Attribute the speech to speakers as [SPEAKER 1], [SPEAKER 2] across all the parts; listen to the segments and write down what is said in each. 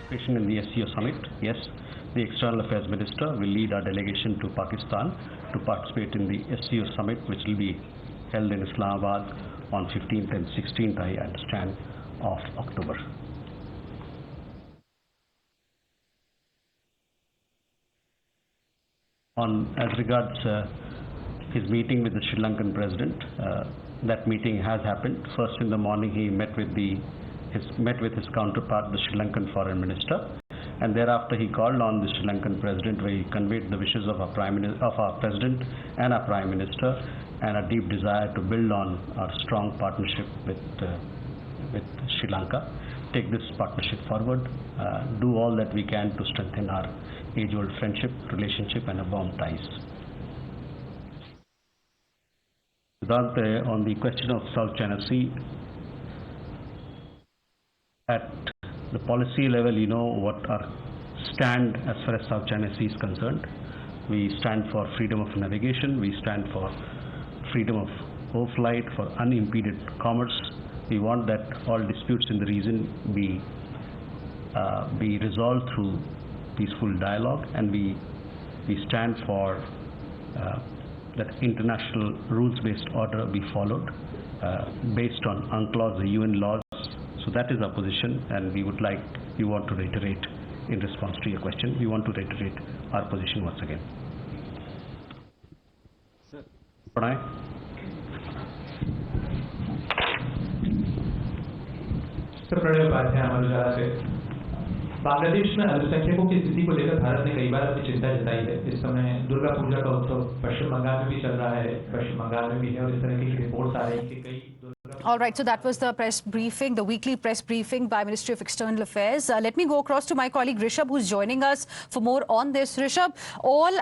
[SPEAKER 1] Participation in the SCO summit, yes. The External Affairs Minister will lead our delegation to Pakistan to participate in the SCO summit, which will be held in Islamabad on 15th and 16th, I understand, of October. As regards his meeting with the Sri Lankan president, that meeting has happened. First in the morning, he met with his counterpart, the Sri Lankan foreign minister, and thereafter he called on the Sri Lankan president, where he conveyed the wishes of our president and our prime minister, and a deep desire to build on our strong partnership with Sri Lanka, take this partnership forward, do all that we can to strengthen our age-old friendship, relationship, and warm ties. On the question of South China Sea, at the policy level, you know what our stand as far as South China Sea is concerned. We stand for freedom of navigation, we stand for freedom of overflight, for unimpeded commerce. We want that all disputes in the region be resolved through peaceful dialogue, and we stand for that international rules-based order be followed based on UNCLOS, the UN laws. So that is our position, and we want to reiterate in response to your question. We want to reiterate our position once again. Sir. Pranay?
[SPEAKER 2] Sir Pranay Upadhyay Amar Ujala से बांग्लादेश में अल्पसंख्यकों की स्थिति को लेकर भारत ने कई बार अपनी चिंता जताई है। इस समय दुर्गा पूजा का उत्सव पश्चिम बंगाल में भी चल रहा है, पश्चिम बंगाल में भी है, और इस तरह की रिपोर्ट्स आ रही हैं कि कई
[SPEAKER 3] All right, so that was the press briefing, the weekly press briefing by Ministry of External Affairs. Let me go across to my colleague Rishabh, who's joining us for more on this. Rishabh, all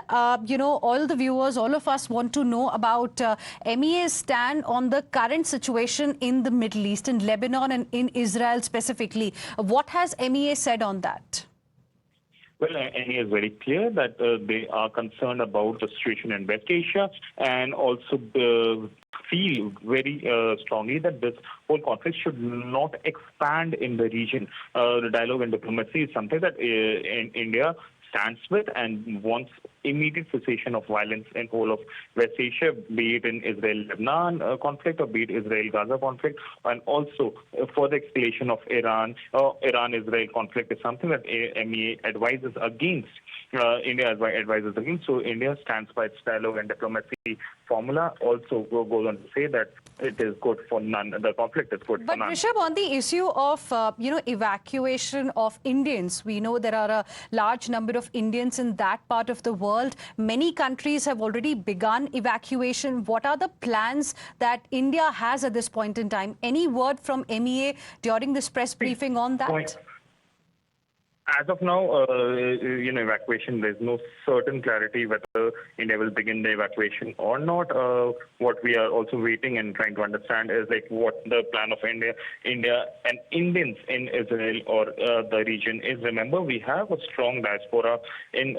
[SPEAKER 3] the viewers, all of us want to know about MEA's stand on the current situation in the Middle East, in Lebanon and in Israel specifically. What has MEA said on that?
[SPEAKER 4] Well, MEA is very clear that they are concerned about the situation in West Asia, and also feel very strongly that this whole conflict should not expand in the region. The dialogue and diplomacy is something that India stands with and wants immediate cessation of violence in whole of West Asia, be it in Israel-Lebanon conflict or be it Israel-Gaza conflict, and also further escalation of Iran-Israel conflict is something that MEA advises against. India advises against. So India stands by its dialogue and diplomacy formula. Also goes on to say that it is good for none. The conflict is good for none.
[SPEAKER 3] But Rishabh, on the issue of evacuation of Indians, we know there are a large number of Indians in that part of the world. Many countries have already begun evacuation. What are the plans that India has at this point in time? Any word from MEA during this press briefing on that?
[SPEAKER 4] As of now, evacuation, there's no certain clarity whether India will begin the evacuation or not. What we are also waiting and trying to understand is what the plan of India and Indians in Israel or the region is. Remember, we have a strong diaspora in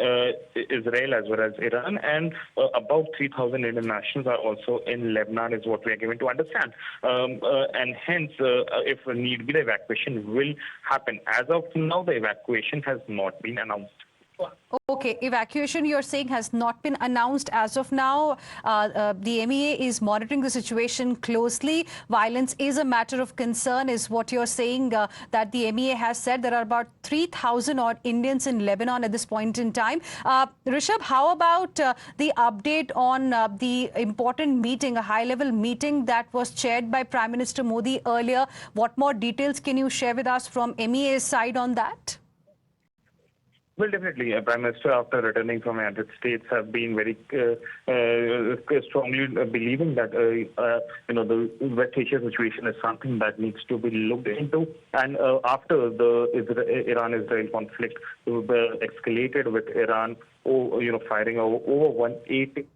[SPEAKER 4] Israel as well as Iran, and about 3,000 Indian nationals are also in Lebanon, is what we are given to understand. And hence, if need be, the evacuation will happen. As of now, the evacuation has not been announced.
[SPEAKER 3] Okay, evacuation you're saying has not been announced as of now. The MEA is monitoring the situation closely. Violence is a matter of concern, is what you're saying, that the MEA has said. There are about 3,000 odd Indians in Lebanon at this point in time. Rishabh, how about the update on the important meeting, a high-level meeting that was chaired by Prime Minister Modi earlier? What more details can you share with us from MEA's side on that?
[SPEAKER 4] Well, definitely, Prime Minister, after returning from the United States, have been very strongly believing that the West Asia situation is something that needs to be looked into. And after the Iran-Israel conflict escalated with Iran, firing over 180